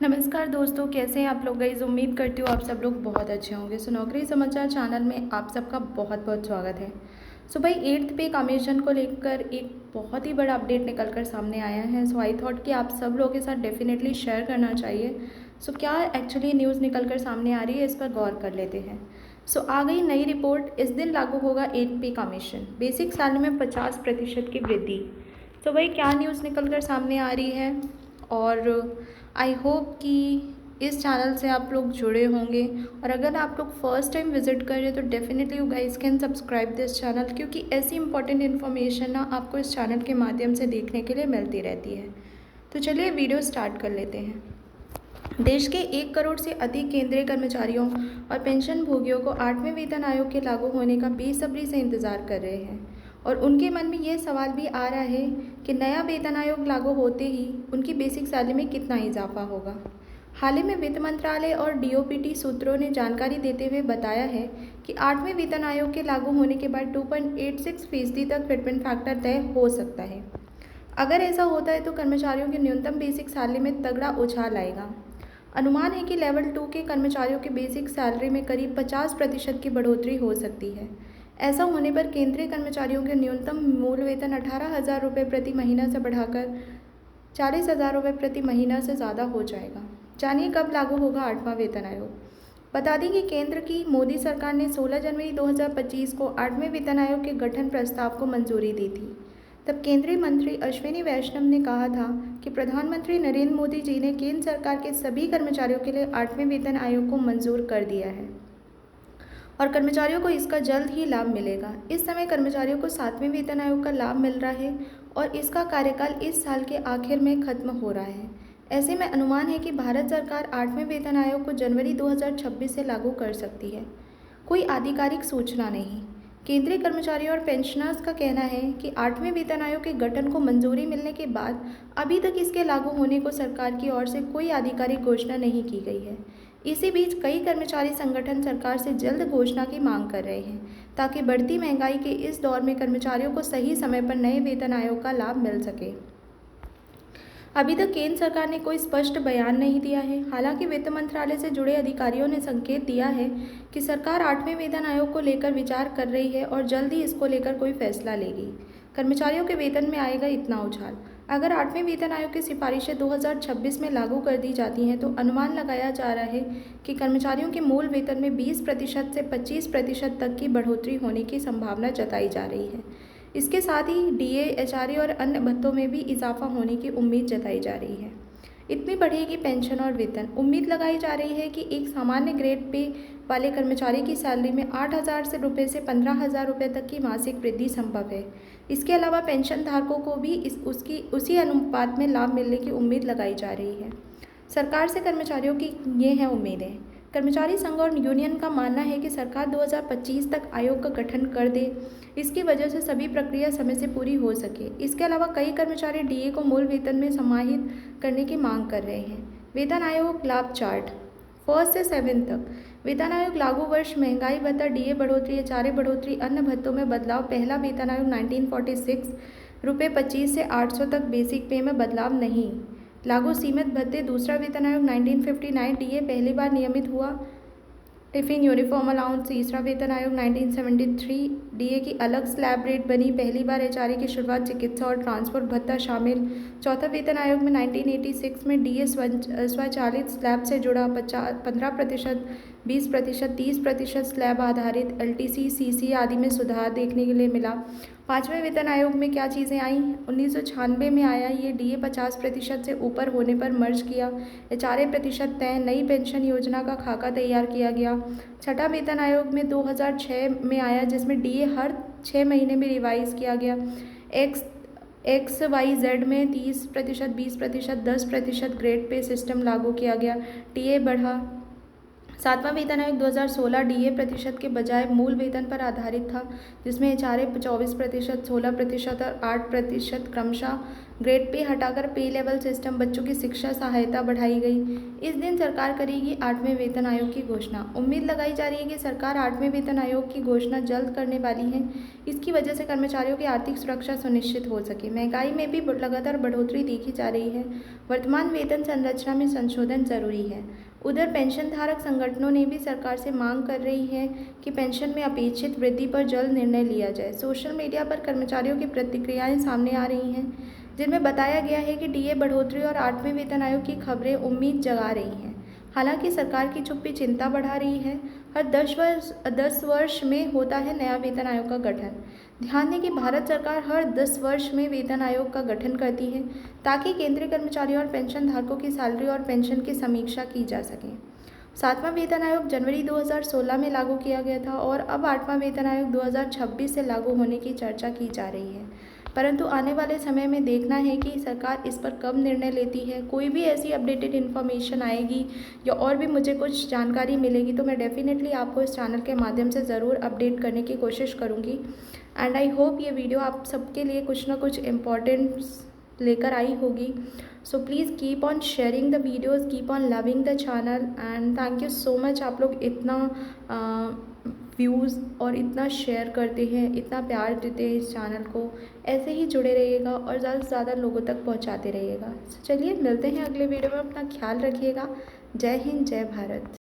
नमस्कार दोस्तों, कैसे हैं आप लोग। गाइस उम्मीद करती हूँ आप सब लोग बहुत अच्छे होंगे। सो नौकरी समाचार चैनल में आप सबका बहुत बहुत स्वागत है। सो भाई 8th पे कमीशन को लेकर एक बहुत ही बड़ा अपडेट निकल कर सामने आया है। सो आई थॉट कि आप सब लोगों के साथ डेफिनेटली शेयर करना चाहिए। सो क्या एक्चुअली न्यूज़ निकल कर सामने आ रही है, इस पर गौर कर लेते हैं। सो आ गई नई रिपोर्ट, इस दिन लागू होगा 8th पे कमीशन, बेसिक सैलरी में 50% की वृद्धि। तो भाई क्या न्यूज़ निकल कर सामने आ रही है, और आई होप कि इस चैनल से आप लोग जुड़े होंगे। और अगर आप लोग फर्स्ट टाइम विजिट कर रहे हैं तो definitely you guys can subscribe this channel, क्योंकि ऐसी इंपॉर्टेंट इन्फॉर्मेशन ना आपको इस चैनल के माध्यम से देखने के लिए मिलती रहती है। तो चलिए वीडियो स्टार्ट कर लेते हैं। देश के 1 करोड़ से अधिक केंद्रीय कर्मचारियों और पेंशन भोगियों को 8वें वेतन आयोग के लागू होने का बेसब्री से इंतजार कर रहे हैं, और उनके मन में ये सवाल भी आ रहा है कि नया वेतन आयोग लागू होते ही उनकी बेसिक सैलरी में कितना इजाफा होगा। हाल ही में वित्त मंत्रालय और डीओपीटी सूत्रों ने जानकारी देते हुए बताया है कि 8वें वेतन आयोग के लागू होने के बाद 2.86% तक फिटमेंट फैक्टर तय हो सकता है। अगर ऐसा होता है तो कर्मचारियों की न्यूनतम बेसिक सैलरी में तगड़ा उछाल आएगा। अनुमान है कि लेवल 2 के कर्मचारियों की बेसिक सैलरी में करीब 50% की बढ़ोतरी हो सकती है। ऐसा होने पर केंद्रीय कर्मचारियों के न्यूनतम मूल वेतन 18,000 रुपये प्रति महीना से बढ़ाकर 40,000 रुपये प्रति महीना से ज़्यादा हो जाएगा। जानिए कब लागू होगा 8वां वेतन आयोग। बता दें कि केंद्र की मोदी सरकार ने 16 जनवरी 2025 को 8वें वेतन आयोग के गठन प्रस्ताव को मंजूरी दी थी। तब केंद्रीय मंत्री अश्विनी वैष्णव ने कहा था कि प्रधानमंत्री नरेंद्र मोदी जी ने केंद्र सरकार के सभी कर्मचारियों के लिए 8वें वेतन आयोग को मंजूर कर दिया है और कर्मचारियों को इसका जल्द ही लाभ मिलेगा। इस समय कर्मचारियों को 7वें वेतन आयोग का लाभ मिल रहा है और इसका कार्यकाल इस साल के आखिर में खत्म हो रहा है। ऐसे में अनुमान है कि भारत सरकार 8वें वेतन आयोग को जनवरी 2026 से लागू कर सकती है। कोई आधिकारिक सूचना नहीं। केंद्रीय कर्मचारियों और पेंशनर्स का कहना है कि 8वें वेतन आयोग के गठन को मंजूरी मिलने के बाद अभी तक इसके लागू होने को सरकार की ओर से कोई आधिकारिक घोषणा नहीं की गई है। इसी बीच कई कर्मचारी संगठन सरकार से जल्द घोषणा की मांग कर रहे हैं, ताकि बढ़ती महंगाई के इस दौर में कर्मचारियों को सही समय पर नए वेतन आयोग का लाभ मिल सके। अभी तक केंद्र सरकार ने कोई स्पष्ट बयान नहीं दिया है। हालांकि वित्त मंत्रालय से जुड़े अधिकारियों ने संकेत दिया है कि सरकार 8वें वेतन आयोग को लेकर विचार कर रही है और जल्द ही इसको लेकर कोई फैसला लेगी। कर्मचारियों के वेतन में आएगा इतना उछाल। अगर 8वें वेतन आयोग की सिफारिशें 2026 में लागू कर दी जाती हैं तो अनुमान लगाया जा रहा है कि कर्मचारियों के मूल वेतन में 20% से 25% तक की बढ़ोतरी होने की संभावना जताई जा रही है। इसके साथ ही डीए, एचआरए और अन्य भत्तों में भी इजाफा होने की उम्मीद जताई जा रही है। इतनी बढ़ेगी पेंशन और वेतन। उम्मीद लगाई जा रही है कि एक सामान्य ग्रेड पे वाले कर्मचारी की सैलरी में 8,000 से रुपये से 15,000 रुपये तक की मासिक वृद्धि संभव है। इसके अलावा पेंशन धारकों को भी उसी अनुपात में लाभ मिलने की उम्मीद लगाई जा रही है। सरकार से कर्मचारियों की ये हैं उम्मीदें। कर्मचारी संघ और यूनियन का मानना है कि सरकार 2025 तक आयोग का गठन कर दे, इसकी वजह से सभी प्रक्रिया समय से पूरी हो सके। इसके अलावा कई कर्मचारी डीए को मूल वेतन में समाहित करने की मांग कर रहे हैं। वेतन आयोग लाभ चार्ट 1 से 7 तक। वेतन आयोग लागू वर्ष महंगाई भत्ता, डीए बढ़ोतरी, एचआरए बढ़ोतरी, अन्य भत्तों में बदलाव। पहला वेतन आयोग 1946 रुपये 25 से 800 तक बेसिक पे में बदलाव नहीं। लागू सीमित भत्ते। दूसरा वेतन आयोग 1959 डीए पहली बार नियमित हुआ। Tiffin uniform allowance. तीसरा वेतन आयोग 1973 डीए की अलग स्लैब रेट बनी। पहली बार एचआरए की शुरुआत। चिकित्सा और ट्रांसपोर्ट भत्ता शामिल। चौथा वेतन आयोग में 1986 में डीए स्वचालित स्लैब से जुड़ा। 15%, 20%, 30% स्लैब आधारित एलटीसी, सीसी आदि में सुधार देखने के लिए मिला। पाँचवें वेतन आयोग में क्या चीज़ें आई। 1996 में आया ये डीए 50% से ऊपर होने पर मर्ज किया। एचआरए प्रतिशत तय। नई पेंशन योजना का खाका तैयार किया गया। छठा वेतन आयोग में 2006 में आया, जिसमें डीए हर 6 महीने में रिवाइज किया गया। XYZ में 30%, 20%, 10% ग्रेड पे सिस्टम लागू किया गया। टीए बढ़ा। सातवां वेतन आयोग 2016 डीए प्रतिशत के बजाय मूल वेतन पर आधारित था, जिसमें एचआरए 24%, 16% और 8% क्रमशः ग्रेड पे हटाकर पे लेवल सिस्टम बच्चों की शिक्षा सहायता बढ़ाई गई। इस दिन सरकार करेगी 8वें वेतन आयोग की घोषणा। उम्मीद लगाई जा रही है कि सरकार 8वें वेतन आयोग की घोषणा जल्द करने वाली है। इसकी वजह से कर्मचारियों की आर्थिक सुरक्षा सुनिश्चित हो सके। महंगाई में भी लगातार बढ़ोतरी देखी जा रही है। वर्तमान वेतन संरचना में संशोधन जरूरी है। उधर पेंशन धारक संगठनों ने भी सरकार से मांग कर रही है कि पेंशन में अपेक्षित वृद्धि पर जल्द निर्णय लिया जाए। सोशल मीडिया पर कर्मचारियों की प्रतिक्रियाएं सामने आ रही हैं, जिनमें बताया गया है कि डीए बढ़ोतरी और 8वें वेतन आयोग की खबरें उम्मीद जगा रही हैं। हालांकि सरकार की चुप्पी चिंता बढ़ा रही है। हर 10 वर्ष में होता है नया वेतन आयोग का गठन। ध्यान दें कि भारत सरकार हर 10 वर्ष में वेतन आयोग का गठन करती है, ताकि केंद्रीय कर्मचारियों और पेंशन धारकों की सैलरी और पेंशन की समीक्षा की जा सके। सातवां वेतन आयोग जनवरी 2016 में लागू किया गया था और अब 8वां वेतन आयोग 2026 से लागू होने की चर्चा की जा रही है। परंतु आने वाले समय में देखना है कि सरकार इस पर कब निर्णय लेती है। कोई भी ऐसी अपडेटेड इन्फॉर्मेशन आएगी या और भी मुझे कुछ जानकारी मिलेगी तो मैं डेफिनेटली आपको इस चैनल के माध्यम से ज़रूर अपडेट करने की कोशिश करूँगी। एंड आई होप ये वीडियो आप सबके लिए कुछ ना कुछ इम्पॉर्टेंस लेकर आई होगी। So please keep on sharing the videos, keep on loving the channel and thank you so much. आप लोग इतना व्यूज़ और इतना शेयर करते हैं, इतना प्यार देते हैं इस चैनल को। ऐसे ही जुड़े रहिएगा और ज़्यादा से ज़्यादा लोगों तक पहुंचाते रहिएगा। चलिए मिलते हैं अगले वीडियो में। अपना ख्याल रखिएगा। जय हिंद, जय भारत।